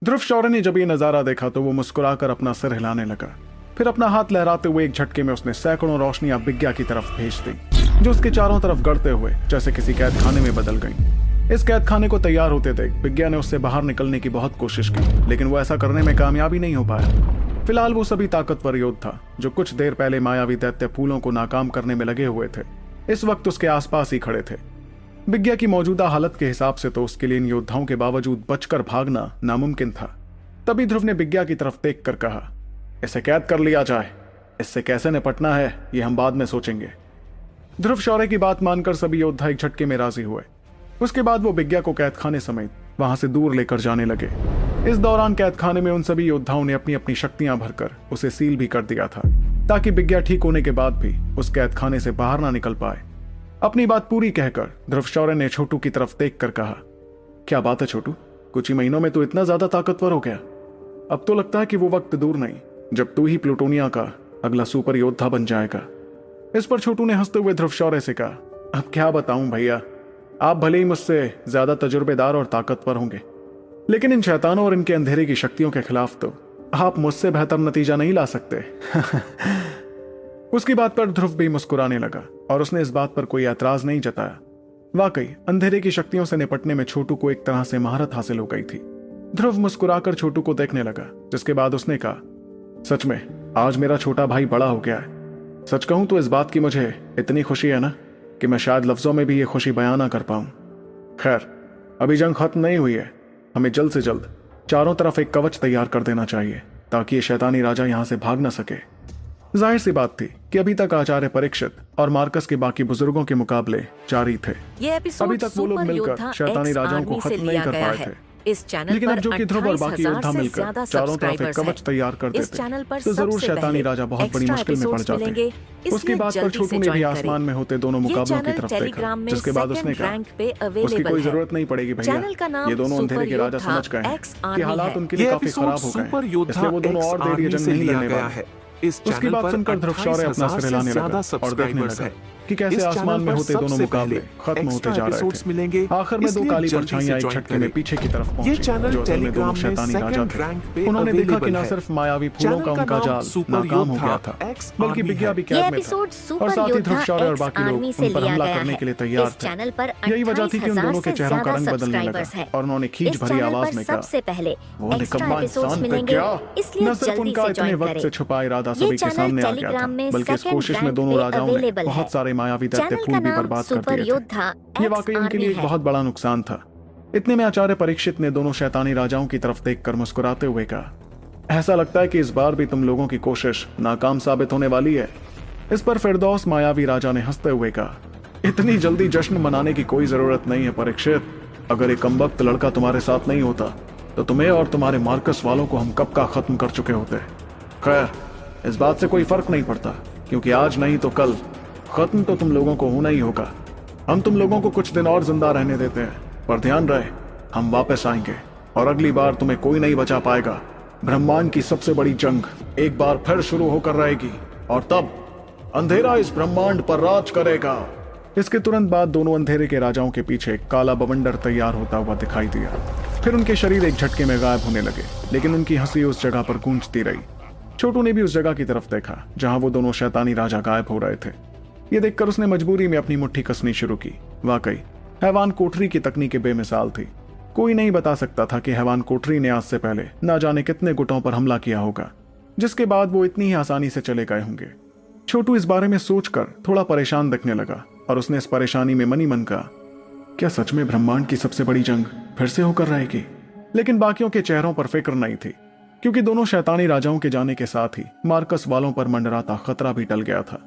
ध्रुव शौर्य ने जब ये नजारा देखा तो वो मुस्कुराकर अपना सिर हिलाने लगा। फिर अपना हाथ लहराते हुए एक झटके में उसने सैकड़ों रोशनियां विज्ञा की तरफ भेज दी, जो उसके चारों तरफ गड़ते हुए जैसे किसी कैद खाने में बदल गईं। इस कैद खाने को तैयार होते देख विज्ञा ने उससे बाहर निकलने की बहुत कोशिश की, लेकिन वो ऐसा करने में कामयाबी नहीं हो पाया। फिलहाल वो सभी ताकतवर योद्धा जो कुछ देर पहले मायावी दैत्य फूलों को नाकाम करने में लगे हुए थे, इस वक्त उसके आसपास ही खड़े थे। विज्ञा की मौजूदा हालत के हिसाब से तो उसके लिए इन योद्धाओं के बावजूद बचकर भागना नामुमकिन था। तभी ध्रुव ने विज्ञा की तरफ देख कर कहा, इसे कैद कर लिया जाए। इससे कैसे निपटना है ये हम बाद में सोचेंगे। ध्रुव शौर्य की बात मानकर सभी योद्धा एक झटके में राजी हुए। उसके बाद वो विज्ञा को कैद खाने समेत वहां से दूर लेकर जाने लगे। इस दौरान कैद खाने में उन सभी योद्धाओं ने अपनी अपनी शक्तियां भरकर उसे सील भी कर दिया था, ताकि विज्ञा ठीक होने के बाद भी उस कैद खाने से बाहर ना निकल पाए। अपनी बात पूरी कहकर ध्रुव शौर्य ने छोटू की तरफ देख कर कहा, क्या बात है छोटू, कुछ ही महीनों में तू इतना ज्यादा ताकतवर हो गया। अब तो लगता है कि वो वक्त दूर नहीं जब तू ही प्लूटोनिया का अगला सुपर योद्धा बन जाएगा। इस पर छोटू ने हंसते हुए ध्रुव शौर्य से कहा, अब क्या बताऊं भैया, आप भले ही मुझसे ज्यादा तजुर्बेदार और ताकतवर होंगे, लेकिन इन शैतानों और इनके अंधेरे की शक्तियों के खिलाफ तो आप मुझसे बेहतर नतीजा नहीं ला सकते। उसकी बात पर ध्रुव भी मुस्कुराने लगा और उसने इस बात पर कोई ऐतराज नहीं जताया। वाकई अंधेरे की शक्तियों से निपटने में छोटू को एक तरह से महारत हासिल हो गई थी। ध्रुव मुस्कुराकर छोटू को देखने लगा, जिसके बाद उसने कहा, सच में आज मेरा छोटा भाई बड़ा हो गया है। सच कहूं तो इस बात की मुझे इतनी खुशी है ना कि मैं शायद लफ्जों में भी ये खुशी बयां ना कर पाऊं। खैर, अभी जंग खत्म नहीं हुई है, हमें जल्द से जल्द चारों तरफ एक कवच तैयार कर देना चाहिए ताकि ये शैतानी राजा यहां से भाग न सके। जाहिर सी बात थी कि अभी तक आचार्य परीक्षित और मार्कस के बाकी बुजुर्गों के मुकाबले जारी थे। अभी तक वो लोग मिलकर शैतानी राजाओं को खत्म नहीं कर पाए थे। इस चैनल लेकिन पर अब जो कि ध्रुव और बाकी योद्धा मिलकर चारों तरफ एक कवच तैयार कर देते तो जरूर शैतानी राजा बहुत बड़ी मुश्किल में पड़ जाते। उसकी बात पर छोटू ने भी आसमान में होते दोनों मुकाबलों की तरफ देखा, जिसके बाद उसने कहा, उसकी कोई जरूरत नहीं पड़ेगी भैया, ये दोनों अंधेरे के राजा समझ गए हैं कि हालात उनके लिए काफी खराब हो गए, इसलिए वो दोनों और देर ये जंग नहीं लड़ने वाले। उसकी बात सुनकर ध्रुव शौर्य अपना सिर हिलाने लगा और देखने लगा कि कैसे आसमान में होते दोनों मुकाबले खत्म होते जा रहे थे। आखिर में दो काली परछाइयां एक झटके में पीछे की तरफ पहुंची, जो असल में दोनों शैतानी राजा थे। उन्होंने देखा कि न सिर्फ मायावी फूलों का उनका जाल नाकाम हो गया था, बल्कि विज्ञा भी कैद में था और साथ ही ध्रुव शौर्य और बाकी लोग उन पर हमला करने के लिए तैयार थे। यही वजह थी कि उन दोनों के चेहरों का रंग बदलने लगा और उन्होंने खींच भरी आवाज में कहा, वो निकम्मा इंसान थे क्या। न सिर्फ उनका इतने वक्त से छुपा इरादा सभी के सामने आ गया था, बल्कि इस कोशिश में दोनों राजाओं ने बहुत सारे मायावी दैत्य फूल भी बर्बाद कर दिए थे। ये वाकई उनके लिए एक बहुत बड़ा नुकसान था। इतने में आचार्य परीक्षित ने दोनों शैतानी राजाओं की तरफ देखकर मुस्कुराते हुए कहा, ऐसा लगता है कि इस बार भी तुम लोगों की कोशिश नाकाम साबित होने वाली है। इस पर फिरदौस मायावी राजा ने हंसते हुए कहा, इतनी जल्दी जश्न मनाने की कोई जरूरत नहीं है परीक्षित। अगर एक कमबख्त लड़का तुम्हारे साथ नहीं होता तो तुम्हें और तुम्हारे मार्कस वालों को हम कब का खत्म कर चुके होते। खैर, इस बात से कोई फर्क नहीं पड़ता, क्योंकि आज नहीं तो कल खत्म तो तुम लोगों को होना ही होगा। हम तुम लोगों को कुछ दिन और जिंदा रहने देते हैं, पर ध्यान रहे हम वापस आएंगे और अगली बार तुम्हें कोई नहीं बचा पाएगा। ब्रह्मांड की सबसे बड़ी जंग एक बार फिर शुरू होकर रहेगी और तब अंधेरा इस ब्रह्मांड पर राज करेगा। इसके तुरंत बाद दोनों अंधेरे के राजाओं के पीछे एक काला बवंडर तैयार होता हुआ दिखाई दिया। फिर उनके शरीर एक झटके में गायब होने लगे, लेकिन उनकी हंसी उस जगह पर गूंजती रही। छोटू ने भी उस जगह की तरफ देखा जहां वो दोनों शैतानी राजा गायब हो रहे थे। ये देखकर उसने मजबूरी में अपनी मुट्ठी कसनी शुरू की। वाकई हैवान कोठरी की तकनीकें बेमिसाल थी। कोई नहीं बता सकता था कि हैवान कोठरी ने आज से पहले ना जाने कितने गुटों पर हमला किया होगा, जिसके बाद वो इतनी ही आसानी से चले गए होंगे। छोटू इस बारे में सोचकर थोड़ा परेशान दिखने लगा और उसने इस परेशानी में मनी मन कहा, क्या सच में ब्रह्मांड की सबसे बड़ी जंग फिर से होकर रहेगी। लेकिन बाकियों के चेहरों पर फिक्र नहीं थी, क्योंकि दोनों शैतानी राजाओं के जाने के साथ ही मार्कस वालों पर मंडराता खतरा भी टल गया था।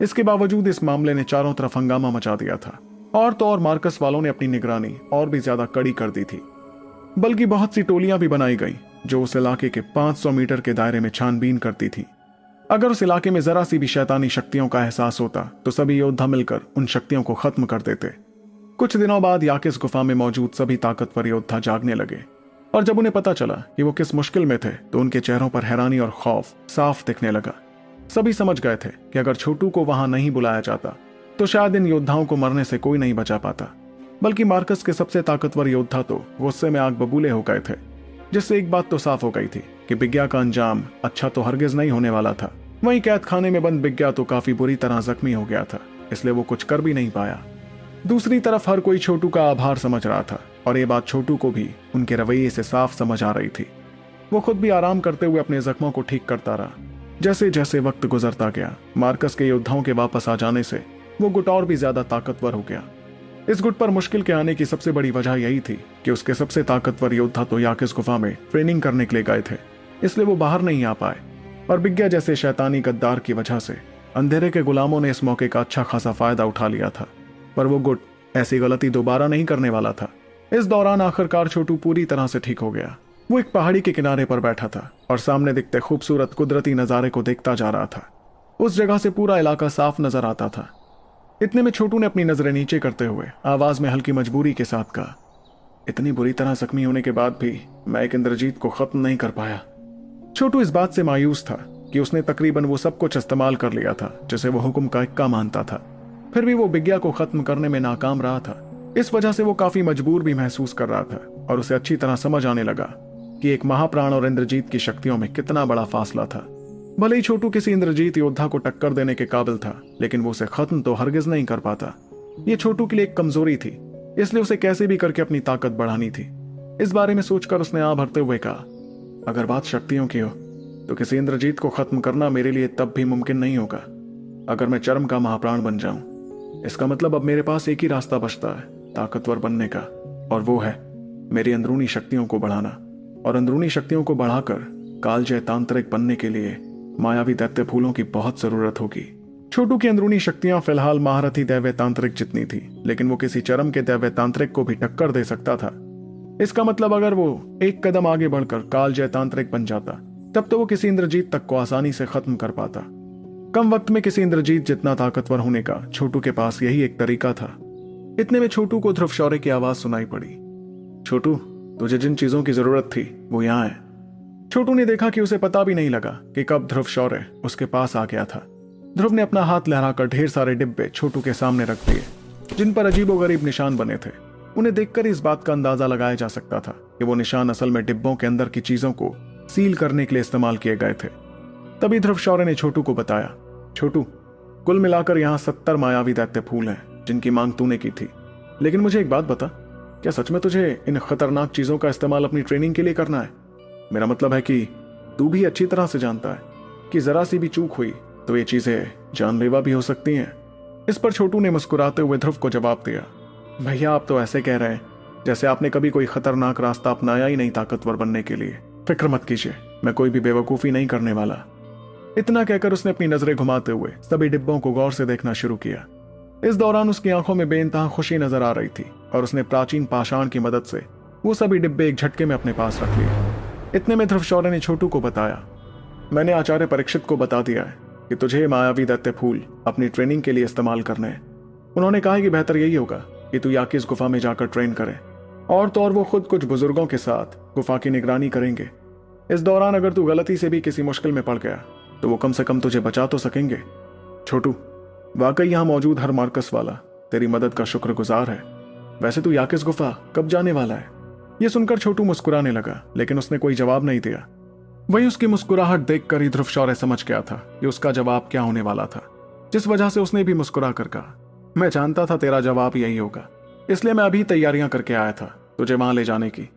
इसके बावजूद इस मामले ने चारों तरफ हंगामा मचा दिया था और तो और मार्कस वालों ने अपनी निगरानी और भी ज्यादा कड़ी कर दी थी। बल्कि बहुत सी टोलियां भी बनाई गई जो उस इलाके के 500 मीटर के दायरे में छानबीन करती थी। अगर उस इलाके में जरा सी भी शैतानी शक्तियों का एहसास होता तो सभी योद्धा मिलकर उन शक्तियों को खत्म कर देते। कुछ दिनों बाद याकिस गुफा में मौजूद सभी ताकतवर योद्धा जागने लगे और जब उन्हें पता चला कि वो किस मुश्किल में थे तो उनके चेहरों पर हैरानी और खौफ साफ दिखने लगा। सभी समझ गए थे कि अगर छोटू को वहां नहीं बुलाया जाता तो शायद इन योद्धाओं को मरने से कोई नहीं बचा पाता, बल्कि मार्कस के सबसे ताकतवर योद्धा तो गुस्से में आग बबूले हो गए थे। जिससे एक बात तो साफ हो गई थी कि बिग्या का अंजाम अच्छा तो हरगिज नहीं होने वाला था। वहीं कैद खाने में बंद बिग्या तो काफी बुरी तरह जख्मी हो गया था, इसलिए वो कुछ कर भी नहीं पाया। दूसरी तरफ हर कोई छोटू का आभार समझ रहा था और ये बात छोटू को भी उनके रवैये से साफ समझ आ रही थी। वो खुद भी आराम करते हुए अपने जख्मों को ठीक करता रहा। जैसे जैसे वक्त गुजरता गया, मार्कस के योद्धाओं के वापस आ जाने से वो गुट और भी ज्यादा ताकतवर हो गया। इस गुट पर मुश्किल के आने की सबसे बड़ी वजह यही थी कि उसके सबसे ताकतवर योद्धा तो याकिस गुफा में ट्रेनिंग करने के लिए गए थे, इसलिए वो बाहर नहीं आ पाए। और बिग्या जैसे शैतानी गद्दार की वजह से अंधेरे के गुलामों ने इस मौके का अच्छा खासा फायदा उठा लिया था। पर वो गुट ऐसी गलती दोबारा नहीं करने वाला था। इस दौरान आखिरकार छोटू पूरी तरह से ठीक हो गया। वो एक पहाड़ी के किनारे पर बैठा था और सामने दिखते खूबसूरत कुदरती नजारे को देखता जा रहा था। उस जगह से पूरा इलाका साफ नजर आता था। इतने में छोटू ने अपनी नजरें नीचे करते हुए आवाज में हल्की मजबूरी के साथ कहा, इतनी बुरी तरह जख्मी होने के बाद भी मैं एक इंद्रजीत को खत्म नहीं कर पाया। छोटू इस बात से मायूस था कि उसने तकरीबन वो सब कुछ इस्तेमाल कर लिया था जिसे वो हुक्म का इक्का मानता था, फिर भी वो बिग्या को खत्म करने में नाकाम रहा था। इस वजह से वो काफी मजबूर भी महसूस कर रहा था और उसे अच्छी तरह समझ आने लगा कि एक महाप्राण और इंद्रजीत की शक्तियों में कितना बड़ा फासला था। भले ही छोटू किसी इंद्रजीत योद्धा को टक्कर देने के काबिल था, लेकिन वो उसे खत्म तो हरगिज नहीं कर पाता। ये छोटू के लिए एक कमजोरी थी, इसलिए उसे कैसे भी करके अपनी ताकत बढ़ानी थी। इस बारे में सोचकर उसने आ भरते हुए कहा, अगर बात शक्तियों की हो तो किसी इंद्रजीत को खत्म करना मेरे लिए तब भी मुमकिन नहीं होगा अगर मैं चरम का महाप्राण बन जाऊं। इसका मतलब अब मेरे पास एक ही रास्ता बचता है ताकतवर बनने का, और वो है मेरी अंदरूनी शक्तियों को बढ़ाना। और अंदरूनी शक्तियों को बढ़ाकर कालजय तांत्रिक बनने के लिए मायावी दैत्य फूलों की बहुत जरूरत होगी। छोटू की अंदरूनी शक्तियां फिलहाल महारथी दैव्य तांत्रिक जितनी थी, लेकिन वो किसी चरम के दैव्य तांत्रिक को भी टक्कर दे सकता था। इसका मतलब अगर वो एक कदम आगे बढ़कर कालजय तांत्रिक बन जाता, तब तो वो किसी इंद्रजीत तक को आसानी से खत्म कर पाता। कम वक्त में किसी इंद्रजीत जितना ताकतवर होने का छोटू के पास यही एक तरीका था। इतने में छोटू को ध्रुव शौर्य की आवाज सुनाई पड़ी, छोटू तुझे जिन चीजों की जरूरत थी वो यहाँ है। छोटू ने देखा कि उसे पता भी नहीं लगा कि कब ध्रुव शौर्य उसके पास आ गया था। ध्रुव ने अपना हाथ लहराकर ढेर सारे डिब्बे छोटू के सामने रख दिए, जिन पर अजीबोगरीब निशान बने थे। उन्हें देखकर इस बात का अंदाजा लगाया जा सकता था कि वो निशान असल में डिब्बों के अंदर की चीजों को सील करने के लिए इस्तेमाल किए गए थे। तभी ध्रुव शौर्य ने छोटू को बताया, छोटू कुल मिलाकर यहाँ 70 मायावी दैत्य फूल हैं जिनकी मांग तूने की थी। लेकिन मुझे एक बात बता, क्या सच में तुझे इन खतरनाक चीजों का इस्तेमाल अपनी ट्रेनिंग के लिए करना है? मेरा मतलब है कि तू भी अच्छी तरह से जानता है कि जरा सी भी चूक हुई तो ये चीजें जानलेवा भी हो सकती हैं। इस पर छोटू ने मुस्कुराते हुए ध्रुव को जवाब दिया, भैया आप तो ऐसे कह रहे हैं जैसे आपने कभी कोई खतरनाक रास्ता अपनाया ही नहीं ताकतवर बनने के लिए। फिक्र मत कीजिए, मैं कोई भी बेवकूफी नहीं करने वाला। इतना कहकर उसने अपनी नजरें घुमाते हुए सभी डिब्बों को गौर से देखना शुरू किया। इस दौरान उसकी आंखों में बेइंतहा खुशी नजर आ रही थी और उसने प्राचीन पाषाण की मदद से वो सभी डिब्बे एक झटके में अपने पास रख लिए। इतने में ध्रुव शौर्य ने छोटू को बताया, मैंने आचार्य परीक्षित को बता दिया है कि तुझे मायावी दैत्य फूल अपनी ट्रेनिंग के लिए इस्तेमाल करने हैं। उन्होंने कहा कि बेहतर यही होगा कि तू याकिस गुफा में जाकर ट्रेन करे, और तो और वो खुद कुछ बुजुर्गों के साथ गुफा की निगरानी करेंगे। इस दौरान अगर तू गलती से भी किसी मुश्किल में पड़ गया तो वो कम से कम तुझे बचा तो सकेंगे। छोटू वाकई यहाँ मौजूद हर मार्कस वाला तेरी मदद का शुक्रगुजार है। वैसे तू याकिस गुफा कब जाने वाला है? ये सुनकर छोटू मुस्कुराने लगा, लेकिन उसने कोई जवाब नहीं दिया। वही उसकी मुस्कुराहट देखकर ही ध्रुव शौर्य समझ गया था कि उसका जवाब क्या होने वाला था, जिस वजह से उसने भी मुस्कुरा कर कहा, मैं जानता था तेरा जवाब यही होगा, इसलिए मैं अभी तैयारियां करके आया था तुझे वहां ले जाने की।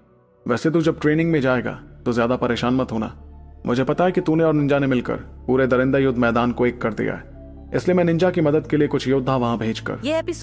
वैसे तू जब ट्रेनिंग में जाएगा तो ज्यादा परेशान मत होना। मुझे पता है कि तूने और निंजा ने मिलकर पूरे दरिंदा युद्ध मैदान को एक कर दिया है, इसलिए मैं निंजा की मदद के लिए कुछ योद्धा वहां भेजकर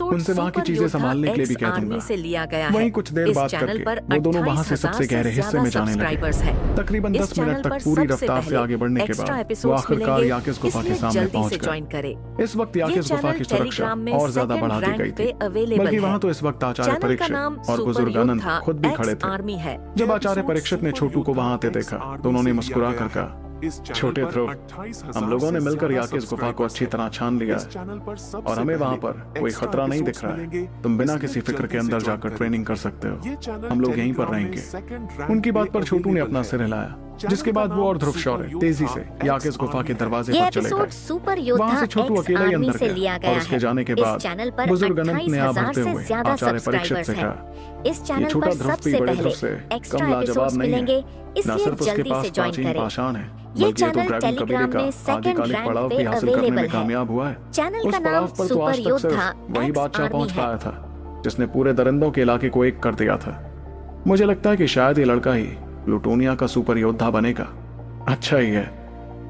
उनसे वहां की चीजें संभालने के लिए भी कह दूंगा। वहीं कुछ देर बाद करके वो दोनों वहां से सबसे गहरे हिस्से में जाने लगे। तकरीबन 10 मिनट तक पूरी रफ्तार से आगे बढ़ने के बाद वो आखिरकार याकिस गुफा के सामने पहुंच गए। इस वक्त याकिस गुफा की सुरक्षा और ज्यादा बढ़ा दी गई थी, बल्कि वहाँ तो इस वक्त आचार्य परीक्षित और बुजुर्ग आनंद खुद भी खड़े थे। जब आचार्य परीक्षित ने छोटू को वहाँ आते देखा तो उन्होंने मुस्कुरा कर कहा, छोटे ध्रुव, हम लोगों ने मिलकर याकिस गुफा को अच्छी तरह छान लिया और हमें वहाँ पर कोई खतरा नहीं दिख रहा है। तुम बिना किसी फिक्र के अंदर जाकर ट्रेनिंग कर सकते हो, हम लोग यहीं पर रहेंगे। उनकी बात पर छोटू ने अपना सिर हिलाया। जिसके बाद वो और ध्रुव शौर्य तेजी से याकिस गुफा के दरवाजे पर चले गए। वहाँ से छोटू अकेला ही अंदर गया और उसके जाने के बाद बुजुर्ग अनंत ने भरते हुए आचार्य परीक्षित से कहा, इस चैनल छोटा पर ध्रुव सबसे बड़े पहले ध्रुव से एक्स्ट्रा कम लाजवाब एपिसोड्स नहीं है। मिलेंगे, न इसलिए सिर्फ उसके जल्दी पास से ज्वाइन प्राचीन करें। पाषाण है, ये बल्कि ये तो चैनल ड्रैगन कबीले टेलीग्राम का में सेकंड आधिकारिक रैंक पड़ाव पे भी हासिल करने अवेलेबल में है। कामयाब हुआ है। चैनल उस का नाम पड़ाव पर तो आज सुपर तक सिर्फ योद्धा वही एक्स बादशाह आर्मी पहुंच है। पाया था जिसने पूरे दरिंदों के इलाके को एक कर दिया था। मुझे लगता है कि शायद ये लड़का ही प्लूटोनिया का सुपर योद्धा बनेगा। अच्छा ही है,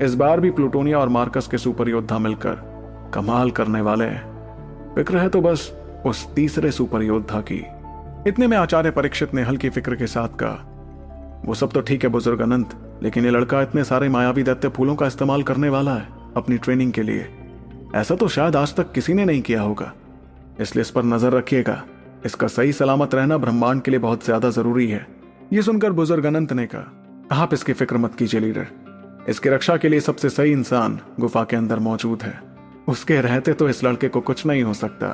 इस बार भी प्लूटोनिया और मार्कस के सुपर योद्धा मिलकर कमाल करने वाले हैं। फिक्र है तो बस उस तीसरे सुपर योद्धा की। इतने में आचार्य परीक्षित ने हल्की फिक्र के साथ कहा, वो सब तो ठीक है बुजुर्ग अनंत, लेकिन ये लड़का इतने सारे मायावी दैत्य फूलों का इस्तेमाल करने वाला है अपनी ट्रेनिंग के लिए। ऐसा तो शायद आज तक किसी ने नहीं किया होगा, इसलिए इस पर नजर रखिएगा। इसका सही सलामत रहना ब्रह्मांड के लिए बहुत ज्यादा जरूरी है। ये सुनकर बुजुर्ग अनंत ने कहा, आप इसकी फिक्र मत कीजिए लीडर, इसकी रक्षा के लिए सबसे सही इंसान गुफा के अंदर मौजूद है। उसके रहते तो इस लड़के को कुछ नहीं हो सकता।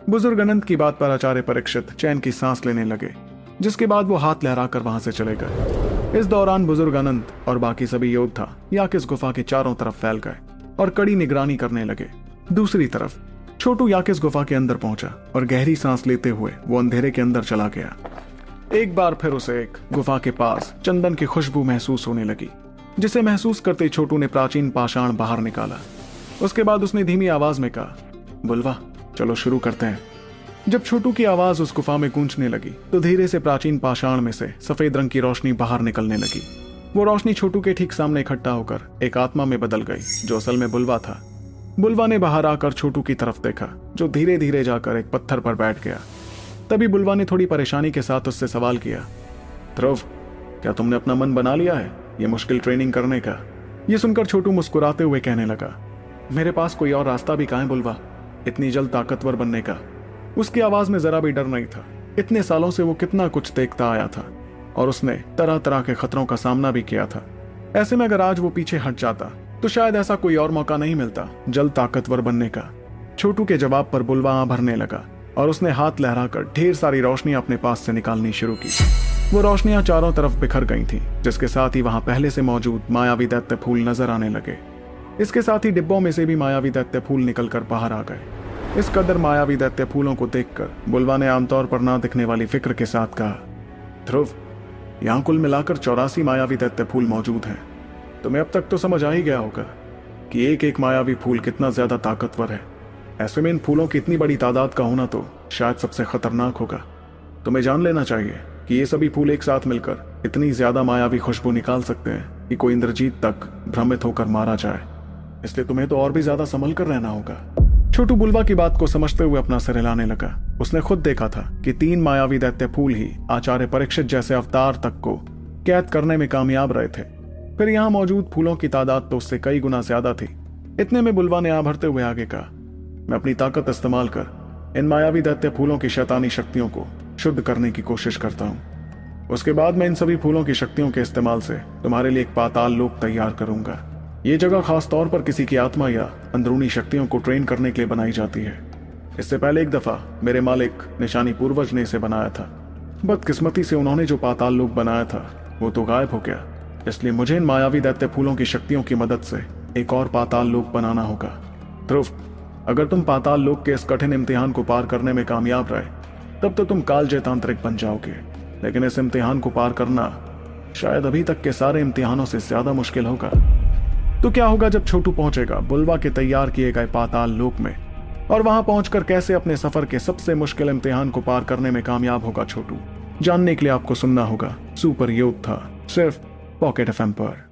बुजुर्ग अनंत की बात पर आचार्य परीक्षित चैन की सांस लेने लगे, जिसके बाद वो हाथ लहराकर वहां से चले गए। इस दौरान बुजुर्ग अनंत और बाकी सभी योद्धा याकिस गुफा के चारों तरफ फैल गए और कड़ी निगरानी करने लगे। दूसरी तरफ छोटू याकिस गुफा के अंदर पहुंचा और गहरी सांस लेते हुए वो अंधेरे के अंदर चला गया। एक बार फिर उसे एक गुफा के पास चंदन की खुशबू महसूस होने लगी, जिसे महसूस करते ही छोटू ने प्राचीन पाषाण बाहर निकाला। उसके बाद उसने धीमी आवाज में कहा, बुलवा चलो शुरू करते हैं। जब छोटू की आवाज उस गुफा में गूंजने लगी तो धीरे से प्राचीन पाषाण में से सफेद रंग की रोशनी बाहर निकलने लगी। वो रोशनी छोटू के ठीक सामने इकट्ठा होकर एक आत्मा में बदल गई, जो असल में बुलवा था। बुलवा ने बाहर आकर छोटू की तरफ देखा, जो धीरे धीरे जाकर एक पत्थर पर बैठ गया। तभी बुलवा ने थोड़ी परेशानी के साथ उससे सवाल किया, ध्रुव क्या तुमने अपना मन बना लिया है ये मुश्किल ट्रेनिंग करने का? ये सुनकर छोटू मुस्कुराते हुए कहने लगा, मेरे पास कोई और रास्ता भी कहाँ है बुलवा, इतनी जल्द ताकतवर बनने का। उसकी आवाज में जरा भी डर नहीं था। इतने सालों से वो कितना कुछ देखता आया था और उसने तरह तरह के खतरों का सामना भी किया था। ऐसे में अगर आज वो पीछे हट जाता तो शायद ऐसा कोई और मौका नहीं मिलता जल्द ताकतवर बनने का। छोटू के जवाब पर बुलवा आं भरने लगा और उसने हाथ लहराकर ढेर सारी रोशनियां अपने पास से निकालनी शुरू की। वो रोशनियां चारों तरफ बिखर गई थी, जिसके साथ ही वहां पहले से मौजूद मायावी दैत्य फूल नजर आने लगे। इसके साथ ही डिब्बों में से भी मायावी दैत्य फूल निकलकर बाहर आ गए। इस कदर मायावी दैत्य फूलों को देखकर बुलवा ने आमतौर पर ना दिखने वाली फिक्र के साथ कहा, ध्रुव यहाँ कुल मिलाकर 84 मायावी दैत्य फूल मौजूद हैं। तुम्हें अब तक तो समझ आ ही गया होगा कि एक एक मायावी फूल कितना ज्यादा ताकतवर है। ऐसे में इन फूलों की इतनी बड़ी तादाद का होना तो शायद सबसे खतरनाक होगा। तुम्हें जान लेना चाहिए कि ये सभी फूल एक साथ मिलकर इतनी ज्यादा मायावी खुशबू निकाल सकते हैं कि कोई इंद्रजीत तक भ्रमित होकर मारा जाए। इसलिए तुम्हें तो और भी ज्यादा संभल कर रहना होगा। छोटू बुलवा की बात को समझते हुए अपना सिर हिलाने लगा। उसने खुद देखा था कि 3 मायावी दैत्य फूल ही आचार्य परीक्षित जैसे अवतार तक को कैद करने में कामयाब रहे थे। फिर यहाँ मौजूद फूलों की तादाद तो उससे कई गुना ज्यादा थी। इतने में बुलवा ने भरते हुए आगे कहा, मैं अपनी ताकत इस्तेमाल कर इन मायावी दैत्य फूलों की शैतानी शक्तियों को शुद्ध करने की कोशिश करता हूँ। उसके बाद मैं इन सभी फूलों की शक्तियों के इस्तेमाल से तुम्हारे लिए एक पाताल लोक तैयार करूंगा। ये जगह खास तौर पर किसी की आत्मा या अंदरूनी शक्तियों को ट्रेन करने के लिए बनाई जाती है। इससे पहले एक दफा मेरे मालिक निशानी पूर्वज ने इसे बनाया था। बदकिस्मती से उन्होंने जो पाताल लोक बनाया था वो तो गायब हो गया, इसलिए मुझे इन मायावी दैत्य फूलों की शक्तियों की मदद से एक और पाताल लोक बनाना होगा। ध्रुव अगर तुम पाताल लोक के इस कठिन इम्तिहान को पार करने में कामयाब रहे तब तो तुम कालजय तांत्रिक बन जाओगे, लेकिन इस इम्तिहान को पार करना शायद अभी तक के सारे इम्तिहानों से ज्यादा मुश्किल होगा। तो क्या होगा जब छोटू पहुंचेगा बुलवा के तैयार किए गए पाताल लोक में, और वहां पहुंचकर कैसे अपने सफर के सबसे मुश्किल इम्तिहान को पार करने में कामयाब होगा छोटू, जानने के लिए आपको सुनना होगा सुपर योद्धा, सिर्फ पॉकेट एफएम पर।